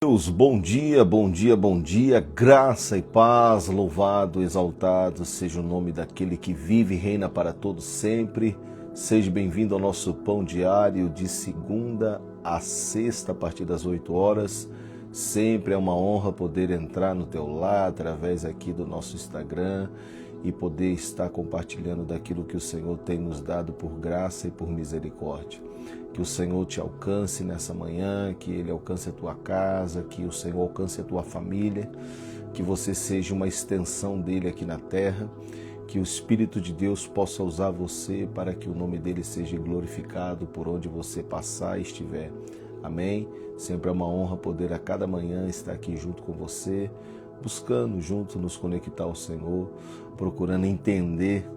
Deus, bom dia, bom dia, bom dia, graça e paz, louvado, exaltado seja o nome daquele que vive e reina para todos sempre. Seja bem-vindo ao nosso pão diário de segunda a sexta a partir das 8 horas. Sempre é uma honra poder entrar no teu lar através aqui do nosso Instagram e poder estar compartilhando daquilo que o Senhor tem nos dado por graça e por misericórdia. Que o Senhor te alcance nessa manhã, que Ele alcance a tua casa, que o Senhor alcance a tua família, que você seja uma extensão dEle aqui na terra, que o Espírito de Deus possa usar você para que o nome dEle seja glorificado por onde você passar e estiver. Amém? Sempre é uma honra poder a cada manhã estar aqui junto com você, buscando junto nos conectar ao Senhor, procurando entender,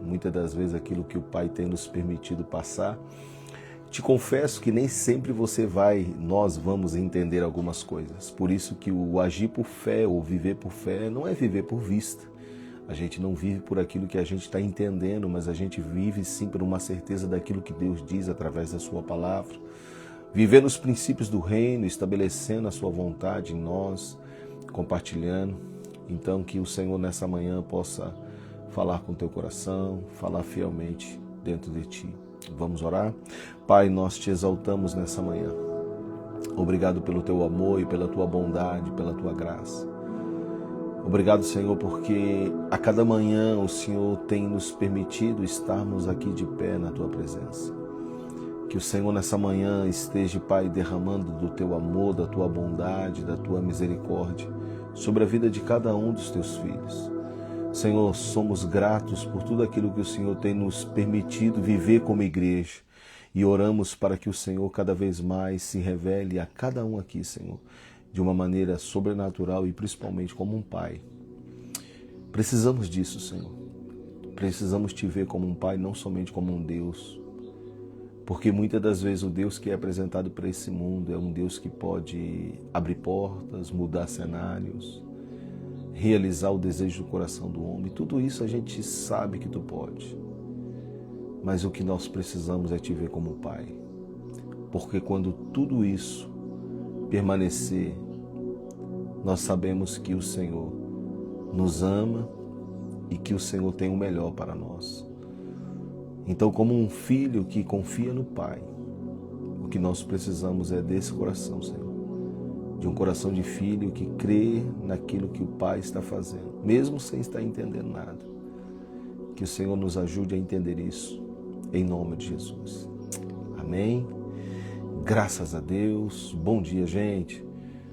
muitas das vezes aquilo que o Pai tem nos permitido passar. Te confesso que nem sempre nós vamos entender algumas coisas. Por isso que o agir por fé ou viver por fé não é viver por vista. A gente não vive por aquilo que a gente está entendendo, mas a gente vive sim por uma certeza daquilo que Deus diz através da sua palavra. Viver nos princípios do reino, estabelecendo a sua vontade em nós, compartilhando. Então que o Senhor nessa manhã possa falar com o teu coração, falar fielmente dentro de ti. Vamos orar? Pai, nós te exaltamos nessa manhã. Obrigado pelo teu amor e pela tua bondade, pela tua graça. Obrigado, Senhor, porque a cada manhã o Senhor tem nos permitido estarmos aqui de pé na tua presença. Que o Senhor nessa manhã esteja, Pai, derramando do teu amor, da tua bondade, da tua misericórdia sobre a vida de cada um dos teus filhos. Senhor, somos gratos por tudo aquilo que o Senhor tem nos permitido viver como igreja e oramos para que o Senhor cada vez mais se revele a cada um aqui, Senhor, de uma maneira sobrenatural e principalmente como um Pai. Precisamos disso, Senhor. Precisamos te ver como um Pai, não somente como um Deus, porque muitas das vezes o Deus que é apresentado para esse mundo é um Deus que pode abrir portas, mudar cenários, realizar o desejo do coração do homem. Tudo isso a gente sabe que tu pode. Mas o que nós precisamos é te ver como Pai. Porque quando tudo isso permanecer, nós sabemos que o Senhor nos ama e que o Senhor tem o melhor para nós. Então, como um filho que confia no Pai, o que nós precisamos é desse coração, Senhor. De um coração de filho que crê naquilo que o Pai está fazendo, mesmo sem estar entendendo nada. Que o Senhor nos ajude a entender isso, em nome de Jesus. Amém? Graças a Deus. Bom dia, gente.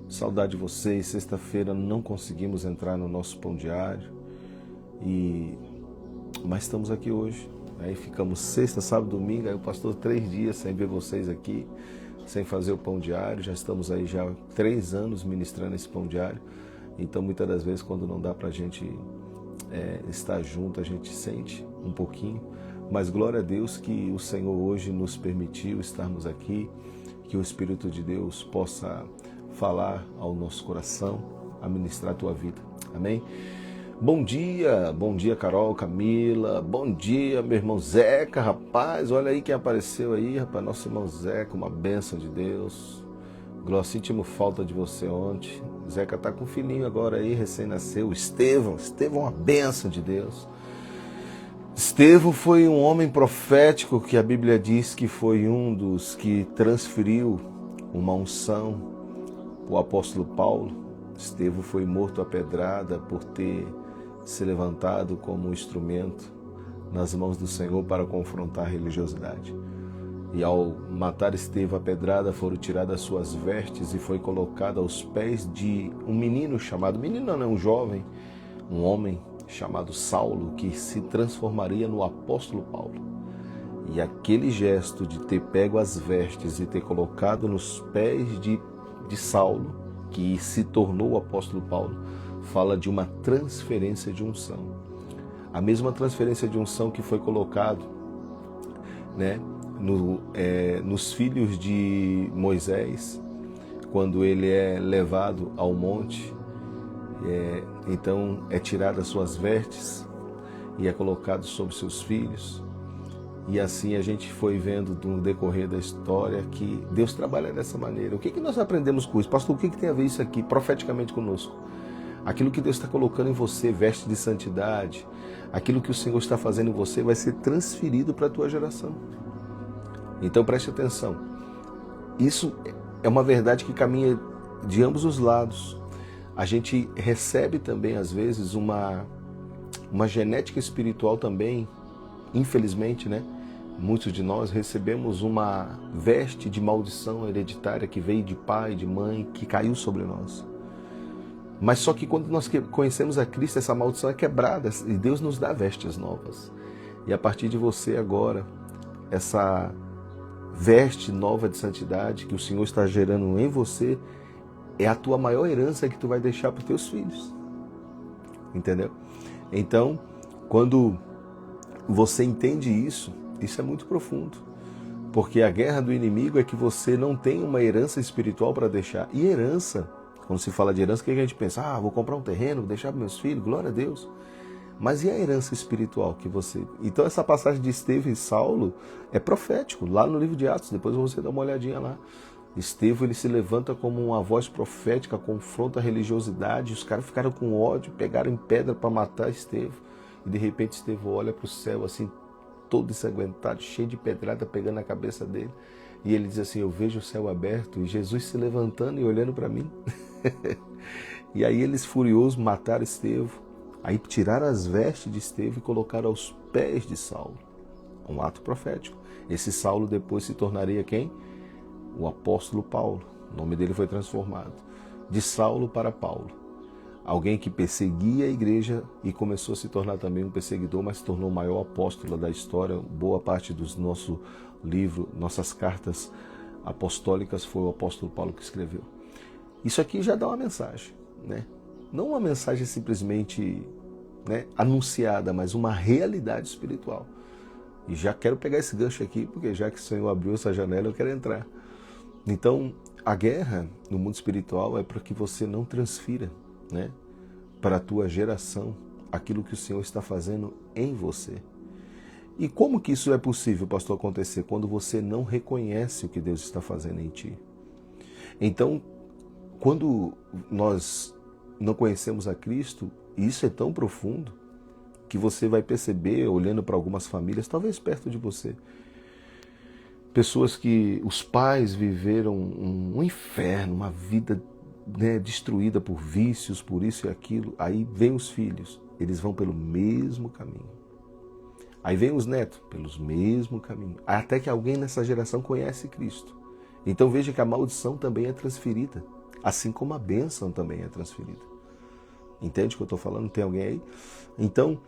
Saudade de vocês. Sexta-feira não conseguimos entrar no nosso pão diário, mas estamos aqui hoje. Aí ficamos sexta, sábado, domingo, aí o pastor 3 dias sem ver vocês aqui, sem fazer o pão diário. Já estamos aí já 3 anos ministrando esse pão diário. Então muitas das vezes quando não dá para a gente estar junto, a gente sente um pouquinho. Mas glória a Deus que o Senhor hoje nos permitiu estarmos aqui, que o Espírito de Deus possa falar ao nosso coração, a ministrar a tua vida. Amém? Bom dia Carol, Camila, bom dia meu irmão Zeca, rapaz, olha aí quem apareceu aí, rapaz, nosso irmão Zeca, uma bênção de Deus. Glória, sentimos falta de você ontem. Zeca tá com um filhinho agora aí, recém-nasceu, Estevão, uma bênção de Deus. Estevão foi um homem profético que a Bíblia diz que foi um dos que transferiu uma unção para o apóstolo Paulo. Estevão foi morto à pedrada por ter se levantado como um instrumento nas mãos do Senhor para confrontar a religiosidade. E ao matar Estevão à pedrada, foram tiradas suas vestes e foi colocado aos pés de um menino chamado, um jovem, um homem chamado Saulo, que se transformaria no apóstolo Paulo. E aquele gesto de ter pego as vestes e ter colocado nos pés de Saulo, que se tornou o apóstolo Paulo, fala de uma transferência de unção. A mesma transferência de unção que foi colocado nos filhos de Moisés, quando ele é levado ao monte, então é tirada as suas vestes e é colocado sobre seus filhos. E assim a gente foi vendo no decorrer da história que Deus trabalha dessa maneira. O que nós aprendemos com isso? Pastor, o que tem a ver isso aqui profeticamente conosco? Aquilo que Deus está colocando em você, veste de santidade, aquilo que o Senhor está fazendo em você vai ser transferido para a tua geração. Então preste atenção. Isso é uma verdade que caminha de ambos os lados. A gente recebe também, às vezes, uma genética espiritual também, infelizmente, né? Muitos de nós recebemos uma veste de maldição hereditária que veio de pai, de mãe, que caiu sobre nós. Mas só que quando nós conhecemos a Cristo, essa maldição é quebrada e Deus nos dá vestes novas. E a partir de você agora, essa veste nova de santidade que o Senhor está gerando em você é a tua maior herança que tu vai deixar para os teus filhos. Entendeu? Então, quando você entende isso, isso é muito profundo. Porque a guerra do inimigo é que você não tem uma herança espiritual para deixar. E herança, quando se fala de herança, o que a gente pensa? Ah, vou comprar um terreno, vou deixar para meus filhos, glória a Deus. Mas e a herança espiritual que você... Então essa passagem de Estevão e Saulo é profético, lá no livro de Atos, depois você dá uma olhadinha lá. Estevão, ele se levanta como uma voz profética, confronta a religiosidade, os caras ficaram com ódio, pegaram em pedra para matar Estevão. E de repente Estevão olha para o céu assim, todo ensanguentado, cheio de pedrada pegando na cabeça dele. E ele diz assim, eu vejo o céu aberto e Jesus se levantando e olhando para mim. E aí eles furiosos mataram Estevão. Aí tiraram as vestes de Estevão e colocaram aos pés de Saulo. Um ato profético. Esse Saulo depois se tornaria quem? O apóstolo Paulo. O nome dele foi transformado. De Saulo para Paulo. Alguém que perseguia a igreja e começou a se tornar também um perseguidor, mas se tornou o maior apóstolo da história. Boa parte dos nosso livro, nossas cartas apostólicas foi o apóstolo Paulo que escreveu. Isso aqui já dá uma mensagem, né? Não uma mensagem simplesmente, né, anunciada, mas uma realidade espiritual. E já quero pegar esse gancho aqui, porque já que o Senhor abriu essa janela, eu quero entrar. Então, a guerra no mundo espiritual é para que você não transfira, né, para a tua geração aquilo que o Senhor está fazendo em você. E como que isso é possível, pastor, acontecer? Quando você não reconhece o que Deus está fazendo em ti. Então, quando nós não conhecemos a Cristo, isso é tão profundo que você vai perceber, olhando para algumas famílias, talvez perto de você, pessoas que os pais viveram um inferno, uma vida, né, destruída por vícios, por isso e aquilo. Aí vem os filhos, eles vão pelo mesmo caminho. Aí vem os netos, pelos mesmo caminho. Até que alguém nessa geração conhece Cristo. Então veja que a maldição também é transferida, assim como a bênção também é transferida. Entende o que eu estou falando? Tem alguém aí? Então,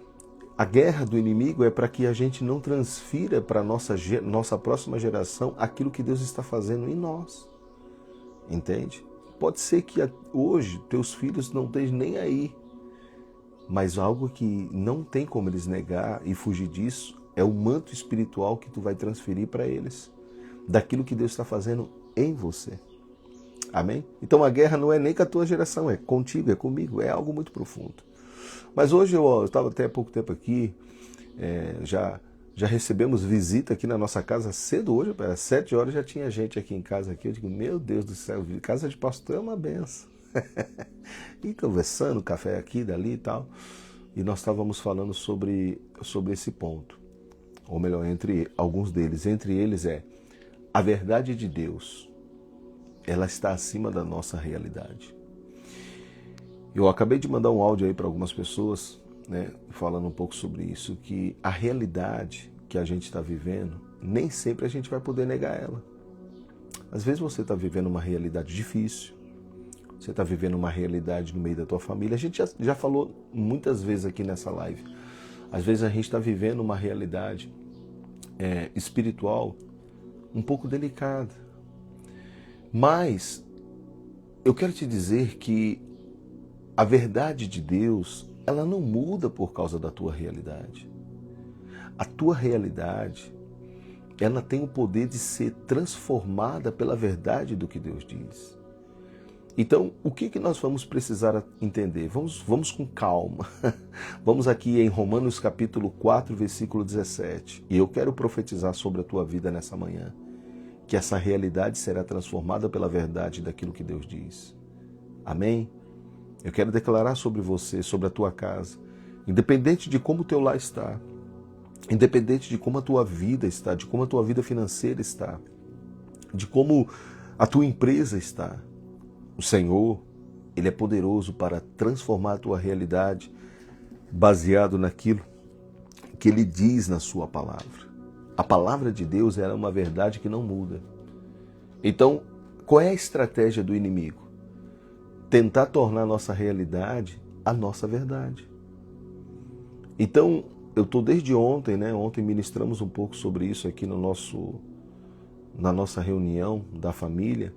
a guerra do inimigo é para que a gente não transfira para a nossa próxima geração aquilo que Deus está fazendo em nós. Entende? Pode ser que hoje teus filhos não estejam nem aí, mas algo que não tem como eles negar e fugir disso é o manto espiritual que tu vai transferir para eles, daquilo que Deus está fazendo em você. Amém? Então a guerra não é nem com a tua geração, é contigo, é comigo, é algo muito profundo. Mas hoje eu estava até há pouco tempo aqui, já recebemos visita aqui na nossa casa cedo hoje, às 7 horas já tinha gente aqui em casa. Aqui. Eu digo, meu Deus do céu, casa de pastor é uma benção. E conversando, café aqui, dali e tal. E nós estávamos falando sobre esse ponto. Ou melhor, entre alguns deles. Entre eles a verdade de Deus. Ela está acima da nossa realidade. Eu acabei de mandar um áudio aí para algumas pessoas, né, falando um pouco sobre isso, que a realidade que a gente está vivendo, nem sempre a gente vai poder negar ela. Às vezes você está vivendo uma realidade difícil, você está vivendo uma realidade no meio da tua família. A gente já falou muitas vezes aqui nessa live. Às vezes a gente está vivendo uma realidade espiritual um pouco delicada. Mas eu quero te dizer que a verdade de Deus, ela não muda por causa da tua realidade. A tua realidade, ela tem o poder de ser transformada pela verdade do que Deus diz. Então, o que nós vamos precisar entender? Vamos com calma. Vamos aqui em Romanos capítulo 4, versículo 17. E eu quero profetizar sobre a tua vida nessa manhã, que essa realidade será transformada pela verdade daquilo que Deus diz. Amém? Eu quero declarar sobre você, sobre a tua casa, independente de como o teu lar está, independente de como a tua vida está, de como a tua vida financeira está, de como a tua empresa está, o Senhor, Ele é poderoso para transformar a tua realidade baseado naquilo que Ele diz na sua palavra. A palavra de Deus é uma verdade que não muda. Então, qual é a estratégia do inimigo? Tentar tornar a nossa realidade a nossa verdade. Então, eu estou desde ontem, Ontem ministramos um pouco sobre isso aqui na nossa reunião da família,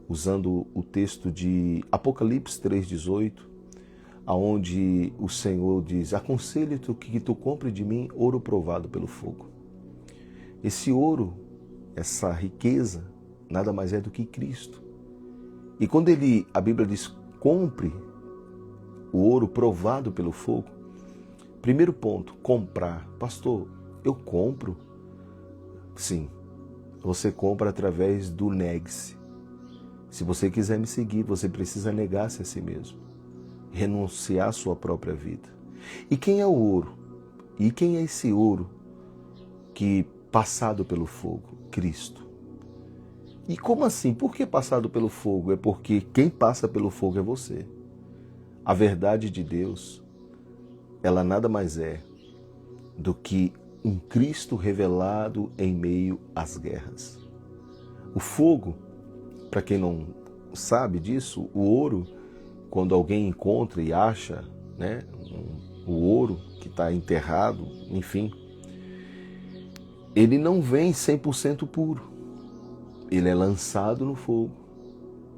usando o texto de Apocalipse 3,18, aonde o Senhor diz: aconselho-te que tu compre de mim ouro provado pelo fogo. Esse ouro, essa riqueza, nada mais é do que Cristo. E quando a Bíblia diz: compre o ouro provado pelo fogo, primeiro ponto, comprar. Pastor, eu compro? Sim, você compra através do negue-se. Se você quiser me seguir, você precisa negar-se a si mesmo, renunciar à sua própria vida. E quem é o ouro? E quem é esse ouro que passado pelo fogo? Cristo. E como assim? Por que passado pelo fogo? É porque quem passa pelo fogo é você. A verdade de Deus, ela nada mais é do que um Cristo revelado em meio às guerras. O fogo, para quem não sabe disso, o ouro, quando alguém encontra e acha, o ouro que está enterrado, enfim, ele não vem 100% puro. Ele é lançado no fogo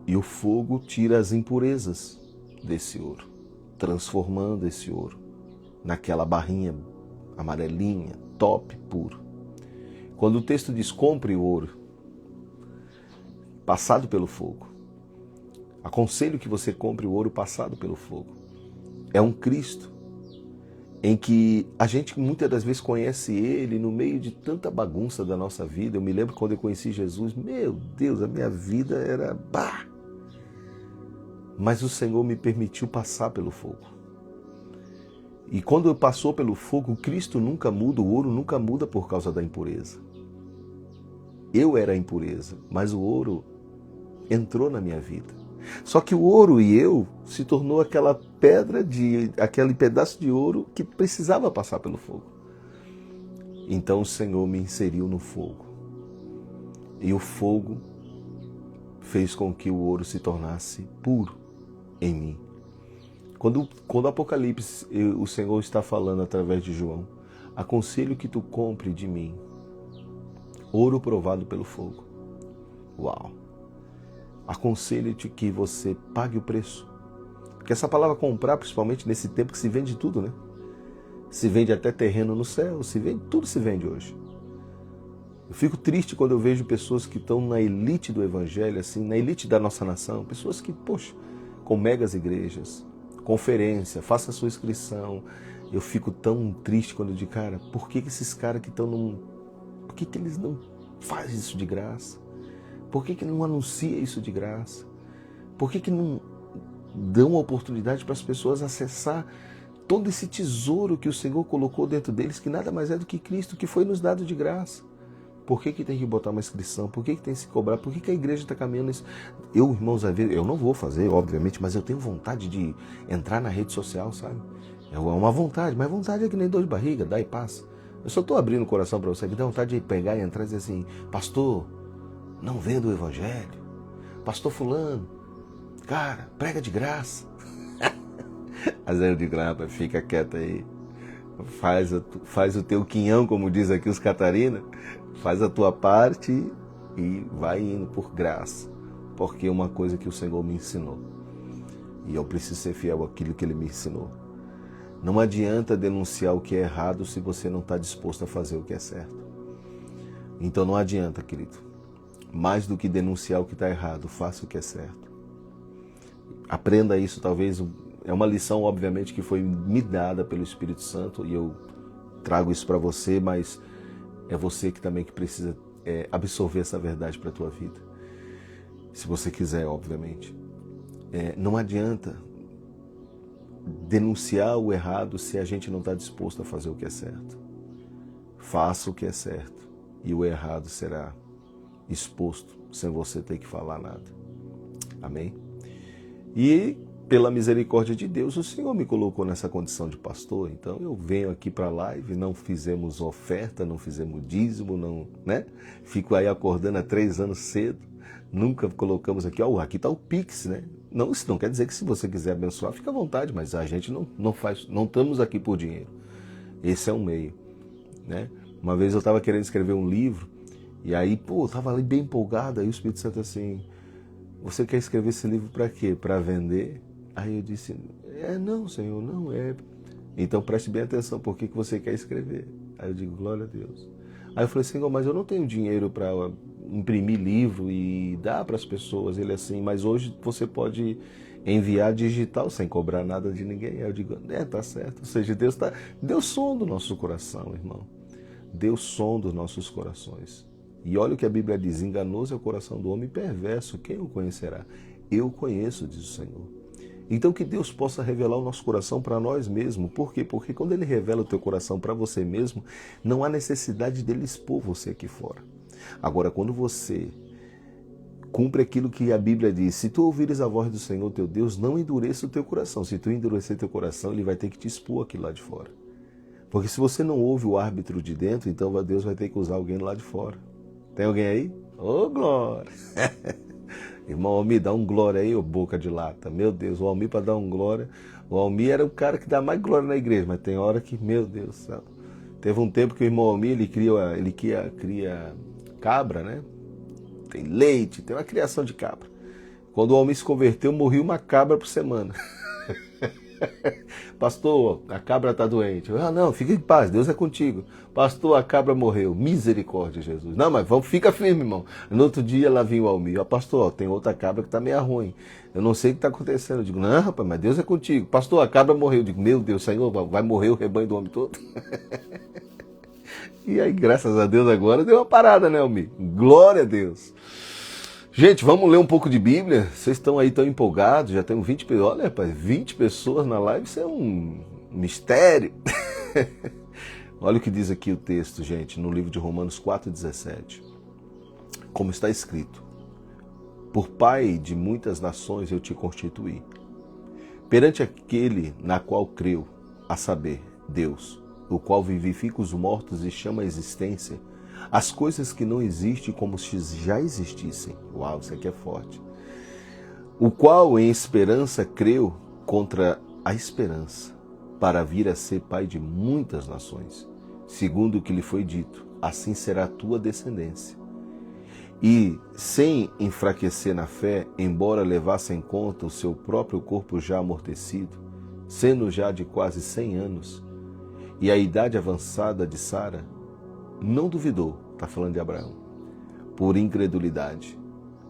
e o fogo tira as impurezas desse ouro, transformando esse ouro naquela barrinha amarelinha, top, puro. Quando o texto diz: compre o ouro passado pelo fogo, aconselho que você compre o ouro passado pelo fogo. É um Cristo em que a gente muitas das vezes conhece Ele no meio de tanta bagunça da nossa vida. Eu me lembro quando eu conheci Jesus, meu Deus, a minha vida era bah! Mas o Senhor me permitiu passar pelo fogo. E quando passou pelo fogo, Cristo nunca muda, o ouro nunca muda por causa da impureza. Eu era a impureza, mas o ouro entrou na minha vida. Só que o ouro e eu se tornou aquela aquele pedaço de ouro que precisava passar pelo fogo. Então o Senhor me inseriu no fogo. E o fogo fez com que o ouro se tornasse puro em mim. Quando o Apocalipse, o Senhor está falando através de João: aconselho que tu compre de mim ouro provado pelo fogo. Uau! Aconselho-te que você pague o preço. Porque essa palavra comprar, principalmente nesse tempo que se vende tudo, Se vende até terreno no céu, tudo se vende hoje. Eu fico triste quando eu vejo pessoas que estão na elite do evangelho, assim, na elite da nossa nação, pessoas que, com megas igrejas, conferência, faça a sua inscrição. Eu fico tão triste quando eu digo: cara, por que esses caras que estão por que eles não fazem isso de graça? Por que não anuncia isso de graça? Por que não dão oportunidade para as pessoas acessar todo esse tesouro que o Senhor colocou dentro deles, que nada mais é do que Cristo, que foi nos dado de graça? Por que tem que botar uma inscrição? Por que tem que se cobrar? Por que a igreja está caminhando isso? Irmãos, eu não vou fazer, obviamente, mas eu tenho vontade de entrar na rede social, sabe? É uma vontade, mas vontade é que nem dor de barriga, dá e passa. Eu só estou abrindo o coração para você, que dá vontade de pegar e entrar e dizer assim: pastor, não vendo o evangelho. Pastor fulano, cara, prega de graça. Mas aí eu digo: rapaz, fica quieto aí. Faz o teu quinhão, como diz aqui os Catarina. Faz a tua parte e vai indo por graça. Porque é uma coisa que o Senhor me ensinou. E eu preciso ser fiel àquilo que Ele me ensinou. Não adianta denunciar o que é errado se você não está disposto a fazer o que é certo. Então não adianta, querido. Mais do que denunciar o que está errado, faça o que é certo. Aprenda isso, talvez, é uma lição, obviamente, que foi me dada pelo Espírito Santo, e eu trago isso para você, mas é você que também que precisa absorver essa verdade para a tua vida. Se você quiser, obviamente. Não adianta denunciar o errado se a gente não está disposto a fazer o que é certo. Faça o que é certo e o errado será exposto sem você ter que falar nada. Amém? E pela misericórdia de Deus, o Senhor me colocou nessa condição de pastor, então eu venho aqui para a live, não fizemos oferta, não fizemos dízimo, não, né? Fico aí acordando há 3 anos cedo, nunca colocamos aqui, aqui está o Pix, né? Não, isso não quer dizer que se você quiser abençoar, fica à vontade, mas a gente não faz, não estamos aqui por dinheiro. Esse é um meio, né? Uma vez eu estava querendo escrever um livro, e aí, eu estava ali bem empolgado, aí o Espírito Santo assim, você quer escrever esse livro para quê? Para vender? Aí eu disse, não, Senhor, não é. Então preste bem atenção, por que você quer escrever? Aí eu digo, glória a Deus. Aí eu falei, Senhor, mas eu não tenho dinheiro para imprimir livro e dar para as pessoas. Ele assim, mas hoje você pode enviar digital sem cobrar nada de ninguém. Aí eu digo, tá certo. Ou seja, Deus sonda o nosso coração, irmão. Deus sonda os nossos corações. E olha o que a Bíblia diz, enganoso é o coração do homem perverso, quem o conhecerá? Eu conheço, diz o Senhor. Então que Deus possa revelar o nosso coração para nós mesmos. Por quê? Porque quando Ele revela o teu coração para você mesmo, não há necessidade dele expor você aqui fora. Agora, quando você cumpre aquilo que a Bíblia diz, se tu ouvires a voz do Senhor teu Deus, não endureça o teu coração. Se tu endurecer teu coração, Ele vai ter que te expor aqui lá de fora. Porque se você não ouve o árbitro de dentro, então Deus vai ter que usar alguém lá de fora. Tem alguém aí? Ô, glória! Irmão Almir, dá um glória aí, ô boca de lata. Meu Deus, o Almir para dar um glória. O Almir era o cara que dá mais glória na igreja, mas tem hora que, meu Deus do céu. Teve um tempo que o irmão Almir, ele cria cabra, né? Tem leite, tem uma criação de cabra. Quando o Almir se converteu, morria uma cabra por semana. Pastor, a cabra está doente. Não, fica em paz, Deus é contigo. Pastor, a cabra morreu. Misericórdia, Jesus. Não, mas fica firme, irmão. No outro dia, lá vinha o Almir. Pastor, tem outra cabra que está meio ruim. Eu não sei o que está acontecendo. Eu digo, não, rapaz, mas Deus é contigo. Pastor, a cabra morreu. Eu digo, meu Deus, Senhor, vai morrer o rebanho do homem todo? E aí, graças a Deus, agora deu uma parada, né, Almir? Glória a Deus. Gente, vamos ler um pouco de Bíblia? Vocês estão aí tão empolgados, já temos 20 pessoas. Olha, rapaz, 20 pessoas na live, isso é um mistério. Olha o que diz aqui o texto, gente, no livro de Romanos 4,17. Como está escrito, por pai de muitas nações eu te constituí, perante aquele na qual creu, a saber, Deus, o qual vivifica os mortos e chama a existência as coisas que não existem como se já existissem. Uau, isso aqui é forte. O qual em esperança creu contra a esperança, para vir a ser pai de muitas nações, segundo o que lhe foi dito, assim será a tua descendência. E, sem enfraquecer na fé, embora levasse em conta o seu próprio corpo já amortecido, sendo já de quase 100 anos, e a idade avançada de Sara, não duvidou, está falando de Abraão, por incredulidade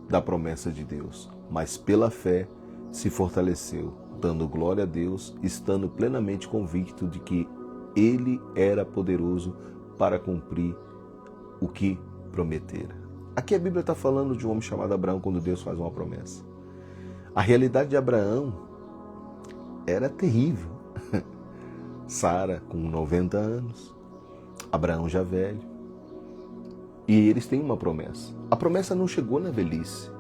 da promessa de Deus, mas pela fé se fortaleceu, dando glória a Deus, estando plenamente convicto de que Ele era poderoso para cumprir o que prometera. Aqui a Bíblia está falando de um homem chamado Abraão quando Deus faz uma promessa. A realidade de Abraão era terrível. Sara com 90 anos, Abraão já velho, e eles têm uma promessa. A promessa não chegou na velhice.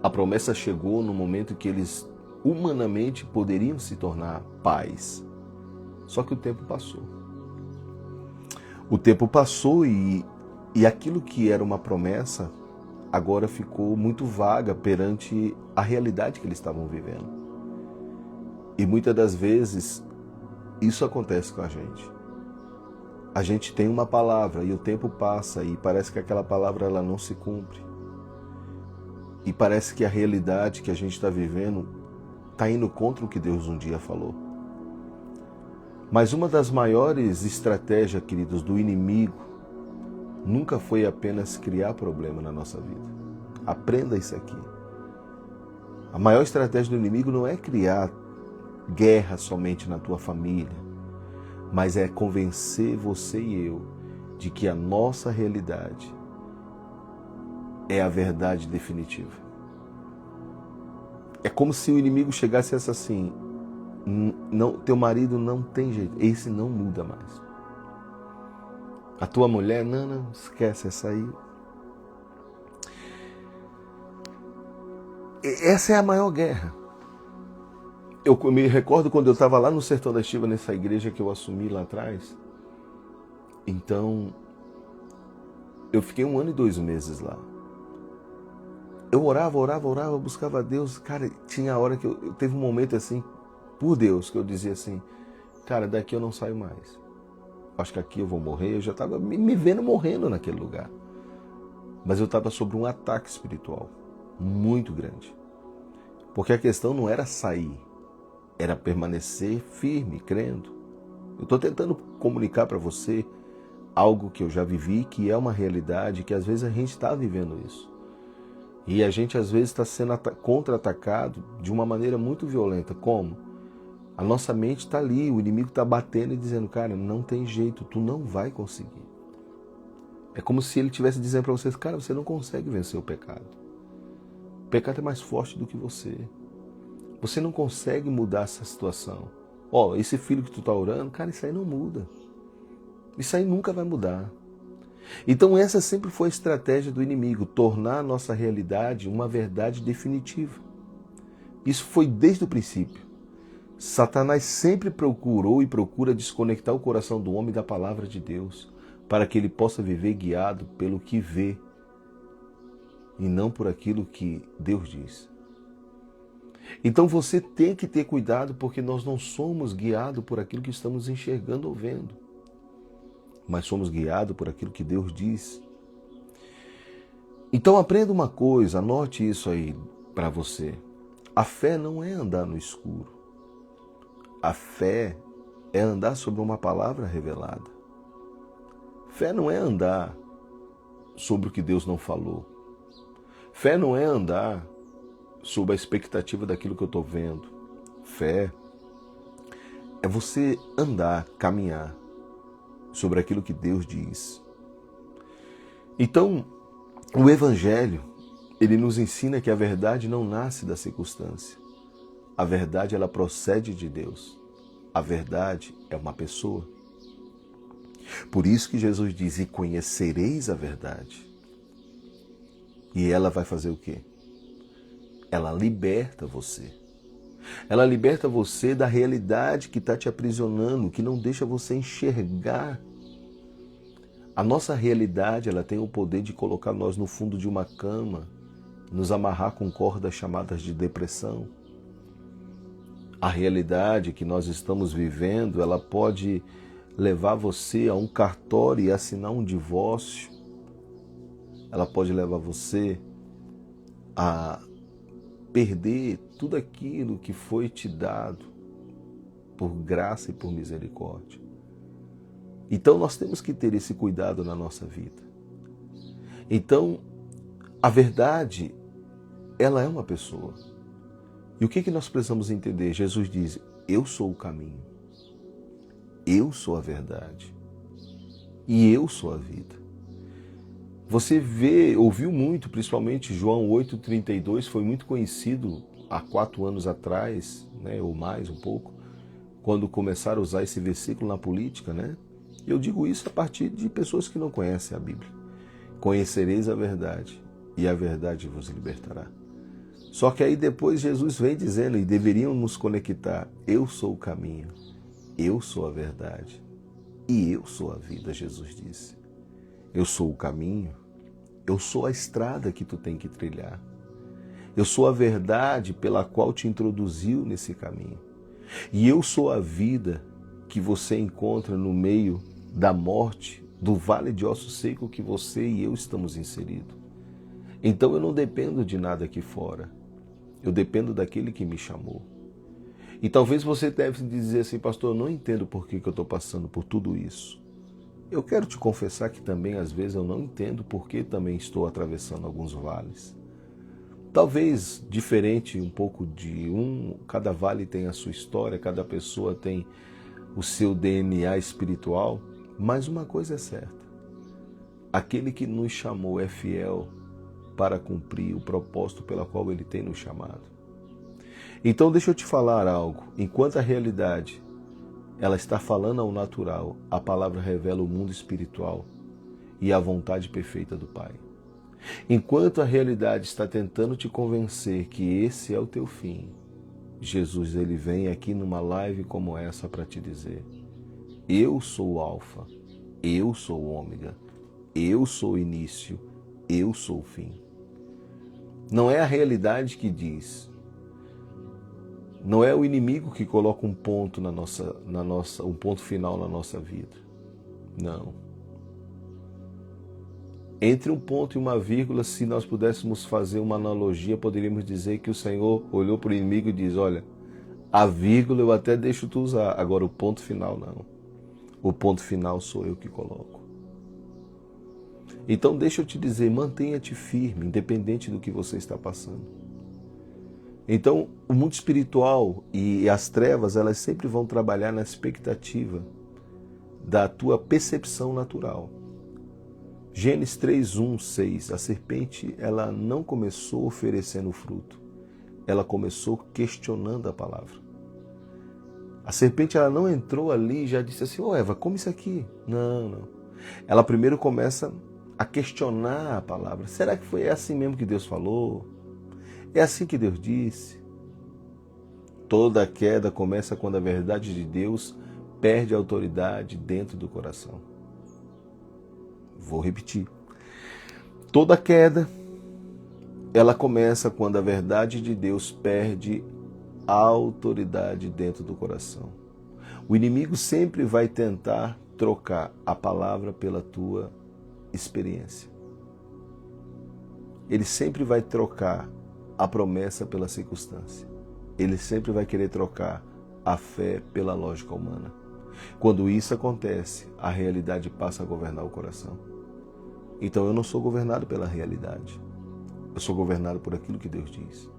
A promessa chegou no momento que eles humanamente poderiam se tornar pais. Só que o tempo passou. O tempo passou e aquilo que era uma promessa agora ficou muito vaga perante a realidade que eles estavam vivendo. E muitas das vezes isso acontece com a gente. A gente tem uma palavra e o tempo passa e parece que aquela palavra ela não se cumpre. E parece que a realidade que a gente está vivendo está indo contra o que Deus um dia falou. Mas uma das maiores estratégias, queridos, do inimigo nunca foi apenas criar problema na nossa vida. Aprenda isso aqui. A maior estratégia do inimigo não é criar guerra somente na tua família, mas é convencer você e eu de que a nossa realidade é a verdade definitiva. É como se o inimigo chegasse e dissesse assim: não, teu marido não tem jeito, esse não muda mais. A tua mulher, não, esquece essa aí. Essa é a maior guerra. Eu me recordo quando eu estava lá no Sertão da Estiva, nessa igreja que eu assumi lá atrás. Então, eu fiquei 1 ano e 2 meses lá. Eu orava, buscava a Deus. Cara, tinha hora que eu teve um momento assim, por Deus, que eu dizia assim: cara, daqui eu não saio mais. Acho que aqui eu vou morrer. Eu já estava me vendo morrendo naquele lugar. Mas eu estava sob um ataque espiritual muito grande. Porque a questão não era sair, era permanecer firme, crendo. Eu estou tentando comunicar para você algo que eu já vivi, que é uma realidade, que às vezes a gente está vivendo isso. E a gente às vezes está sendo contra-atacado de uma maneira muito violenta. Como? A nossa mente está ali, o inimigo está batendo e dizendo: cara, não tem jeito, tu não vai conseguir. É como se ele estivesse dizendo para vocês: cara, você não consegue vencer o pecado. O pecado é mais forte do que você. Você não consegue mudar essa situação. Esse filho que tu está orando, cara, isso aí não muda. Isso aí nunca vai mudar. Então essa sempre foi a estratégia do inimigo, tornar a nossa realidade uma verdade definitiva. Isso foi desde o princípio. Satanás sempre procurou e procura desconectar o coração do homem da palavra de Deus, para que ele possa viver guiado pelo que vê e não por aquilo que Deus diz. Então você tem que ter cuidado, porque nós não somos guiados por aquilo que estamos enxergando ou vendo, mas somos guiados por aquilo que Deus diz. Então aprenda uma coisa, anote isso aí para você. A fé não é andar no escuro. A fé é andar sobre uma palavra revelada. Fé não é andar sobre o que Deus não falou. Fé não é andar sob a expectativa daquilo que eu estou vendo. Fé é você andar, caminhar sobre aquilo que Deus diz. Então, o Evangelho, ele nos ensina que a verdade não nasce da circunstância. A verdade, ela procede de Deus. A verdade é uma pessoa. Por isso que Jesus diz: e conhecereis a verdade. E ela vai fazer o quê? Ela liberta você. Ela liberta você da realidade que está te aprisionando, que não deixa você enxergar. A nossa realidade, ela tem o poder de colocar nós no fundo de uma cama, nos amarrar com cordas chamadas de depressão. A realidade que nós estamos vivendo, ela pode levar você a um cartório e assinar um divórcio. Ela pode levar você a perder tudo aquilo que foi te dado por graça e por misericórdia. Então nós temos que ter esse cuidado na nossa vida. Então, a verdade, ela é uma pessoa. E o que nós precisamos entender? Jesus diz: eu sou o caminho, eu sou a verdade e eu sou a vida. Você ouviu muito, principalmente João 8,32, foi muito conhecido há 4 anos atrás, né, ou mais um pouco, quando começaram a usar esse versículo na política, né? Eu digo isso a partir de pessoas que não conhecem a Bíblia. Conhecereis a verdade, e a verdade vos libertará. Só que aí depois Jesus vem dizendo, e deveriam nos conectar: eu sou o caminho, eu sou a verdade, e eu sou a vida, Jesus disse. Eu sou o caminho, eu sou a estrada que tu tem que trilhar. Eu sou a verdade pela qual te introduziu nesse caminho. E eu sou a vida que você encontra no meio da morte, do vale de ossos secos que você e eu estamos inseridos. Então eu não dependo de nada aqui fora. Eu dependo daquele que me chamou. E talvez você deve dizer assim: pastor, eu não entendo por que eu estou passando por tudo isso. Eu quero te confessar que também às vezes eu não entendo por que também estou atravessando alguns vales. Talvez diferente um pouco de cada vale tem a sua história, cada pessoa tem o seu DNA espiritual, mas uma coisa é certa: aquele que nos chamou é fiel para cumprir o propósito pela qual ele tem nos chamado. Então deixa eu te falar algo. Enquanto a realidade ela está falando ao natural, a palavra revela o mundo espiritual e a vontade perfeita do Pai. Enquanto a realidade está tentando te convencer que esse é o teu fim, Jesus ele vem aqui numa live como essa para te dizer: eu sou o Alfa, eu sou o Ômega, eu sou o início, eu sou o fim. Não é a realidade que diz, não é o inimigo que coloca um ponto um ponto final na nossa vida. Não. Entre um ponto e uma vírgula, se nós pudéssemos fazer uma analogia, poderíamos dizer que o Senhor olhou para o inimigo e diz: olha, a vírgula eu até deixo tu usar, agora o ponto final não. O ponto final sou eu que coloco. Então deixa eu te dizer, mantenha-te firme, independente do que você está passando. Então o mundo espiritual e as trevas, elas sempre vão trabalhar na expectativa da tua percepção natural. Gênesis 3:1-6, a serpente ela não começou oferecendo fruto, ela começou questionando a palavra. A serpente ela não entrou ali e já disse assim: ô Eva, come isso aqui. Não. Ela primeiro começa a questionar a palavra. Será que foi assim mesmo que Deus falou? É assim que Deus disse? Toda queda começa quando a verdade de Deus perde a autoridade dentro do coração. Vou repetir. Toda queda, ela começa quando a verdade de Deus perde a autoridade dentro do coração. O inimigo sempre vai tentar trocar a palavra pela tua experiência. Ele sempre vai trocar a promessa pela circunstância. Ele sempre vai querer trocar a fé pela lógica humana. Quando isso acontece, a realidade passa a governar o coração. Então eu não sou governado pela realidade. Eu sou governado por aquilo que Deus diz.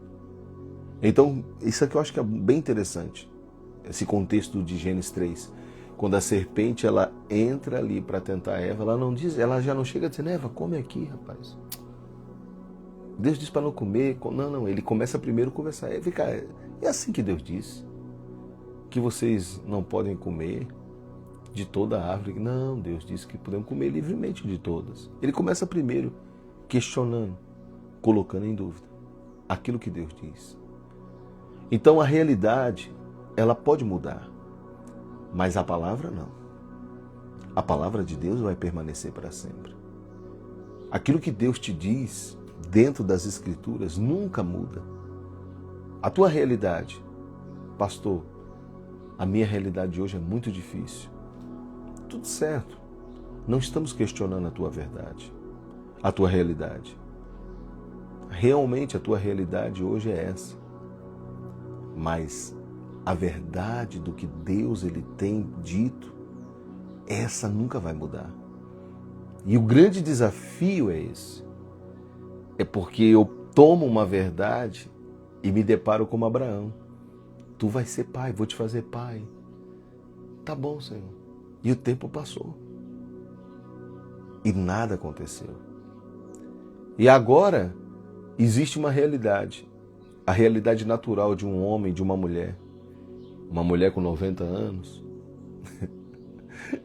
Então, isso aqui eu acho que é bem interessante. Esse contexto de Gênesis 3. Quando a serpente ela entra ali para tentar Eva, ela não diz, ela já não chega dizendo: Eva, come aqui, rapaz. Deus diz para não comer. Não, ele começa primeiro a conversar. É assim que Deus diz. Que vocês não podem comer de toda a árvore. Não, Deus disse que podemos comer livremente de todas. Ele começa primeiro questionando, colocando em dúvida aquilo que Deus diz. Então a realidade, ela pode mudar, mas a palavra não. A palavra de Deus vai permanecer para sempre. Aquilo que Deus te diz dentro das Escrituras nunca muda. A tua realidade, pastor, a minha realidade hoje é muito difícil. Tudo certo. Não estamos questionando a tua verdade, a tua realidade. Realmente a tua realidade hoje é essa. Mas a verdade do que Deus ele tem dito, essa nunca vai mudar. E o grande desafio é esse. É porque eu tomo uma verdade e me deparo como Abraão. Tu vais ser pai, vou te fazer pai. Tá bom, Senhor. E o tempo passou. E nada aconteceu. E agora existe uma realidade. A realidade natural de um homem, de uma mulher. Uma mulher com 90 anos.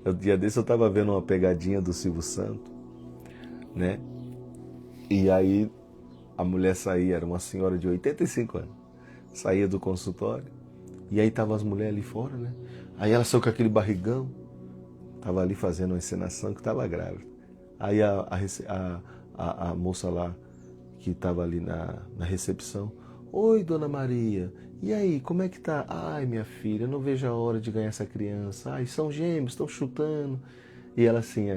O dia desse eu estava vendo uma pegadinha do Silvio Santos, né? E aí a mulher saía, era uma senhora de 85 anos. Saía do consultório. E aí estavam as mulheres ali fora, né? Aí ela saiu com aquele barrigão. Estava ali fazendo uma encenação que estava grávida. Aí a moça lá, que estava ali na recepção: oi, dona Maria, e aí, como é que tá? Ai, minha filha, eu não vejo a hora de ganhar essa criança. Ai, são gêmeos, estão chutando. E ela assim,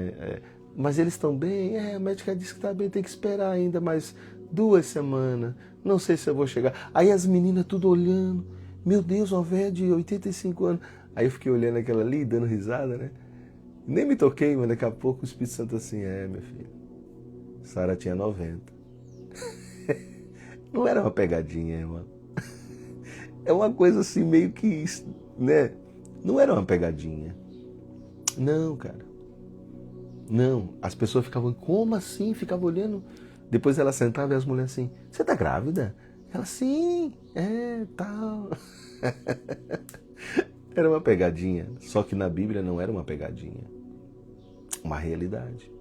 mas eles estão bem? A médica disse que está bem, tem que esperar ainda mais 2 semanas. Não sei se eu vou chegar. Aí as meninas tudo olhando. Meu Deus, uma velha de 85 anos. Aí eu fiquei olhando aquela ali, dando risada, né? Nem me toquei, mas daqui a pouco o Espírito Santo assim: minha filha, Sara tinha 90. Não era uma pegadinha, irmão. É uma coisa assim meio que, né? Não era uma pegadinha. Não, cara. Não. As pessoas ficavam, como assim? Ficavam olhando. Depois ela sentava e as mulheres assim, você tá grávida? Ela, sim, tal. Era uma pegadinha. Só que na Bíblia não era uma pegadinha. Uma realidade.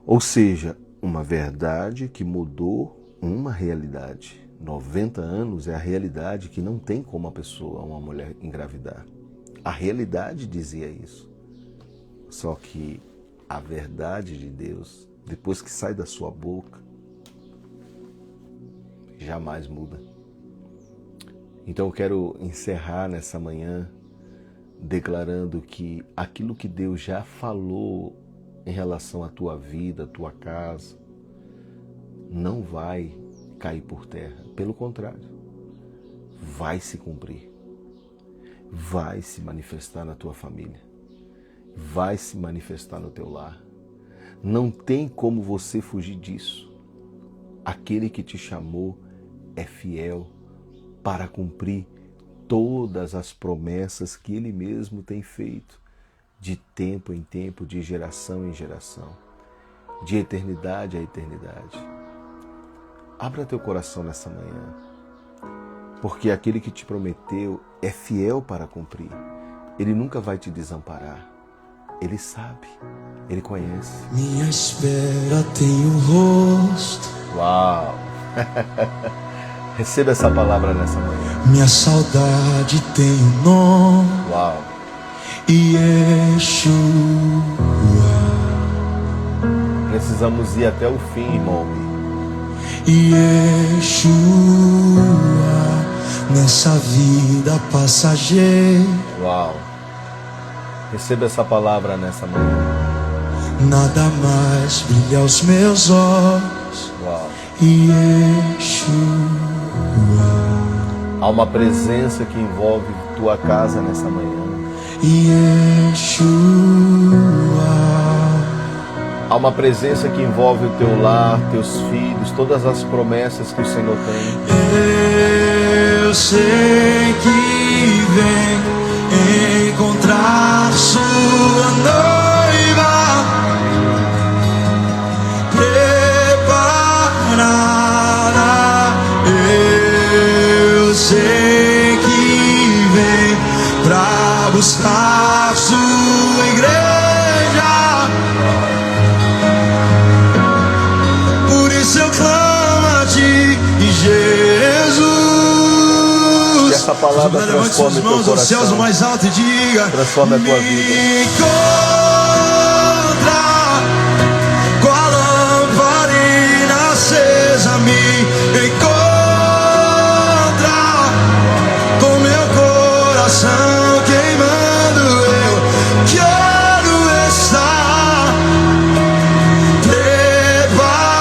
Ou seja, uma verdade que mudou uma realidade. 90 anos é a realidade que não tem como uma mulher engravidar. A realidade dizia isso. Só que a verdade de Deus, depois que sai da sua boca, jamais muda. Então eu quero encerrar nessa manhã declarando que aquilo que Deus já falou em relação à tua vida, à tua casa, não vai cair por terra. Pelo contrário, vai se cumprir. Vai se manifestar na tua família. Vai se manifestar no teu lar. Não tem como você fugir disso. Aquele que te chamou é fiel para cumprir todas as promessas que Ele mesmo tem feito, de tempo em tempo, de geração em geração, de eternidade a eternidade. Abra teu coração nessa manhã, porque aquele que te prometeu é fiel para cumprir. Ele nunca vai te desamparar. Ele sabe, Ele conhece. Minha espera tem um rosto. Uau! Receba essa palavra nessa manhã. Minha saudade tem um nome. Uau! Yeshua. Precisamos ir até o fim, irmão. Yeshua. Nessa vida passageira. Uau! Receba essa palavra nessa manhã. Nada mais brilha aos meus olhos. Uau! Yeshua. Há uma presença que envolve tua casa nessa manhã. Yeshua. Há uma presença que envolve o teu lar, teus filhos, todas as promessas que o Senhor tem. Eu sei que vem encontrar sua noiva preparada. Eu sei que vem pra buscar sua igreja. Por isso eu clamo a ti, Jesus. Que essa palavra transforme o teu coração. Céus mais alto e diga: transforme a tua vida. Me encontra com a lamparina acesa, me encontra com meu coração queimando. Eu quero estar preparado.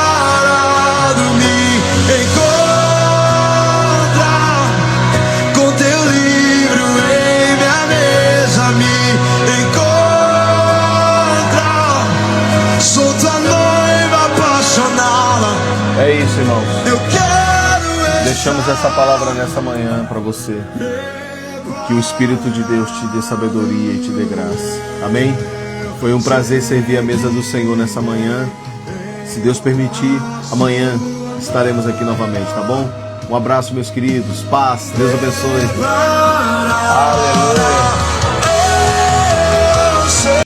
Me encontra com teu livro em minha mesa. Me encontra, sou tua noiva apaixonada. É isso, irmãos. Eu quero Deixamos essa palavra nessa manhã para você. Que o Espírito de Deus te dê sabedoria e te dê graça. Amém? Foi um prazer servir a mesa do Senhor nessa manhã. Se Deus permitir, amanhã estaremos aqui novamente, tá bom? Um abraço, meus queridos. Paz. Deus abençoe. Aleluia.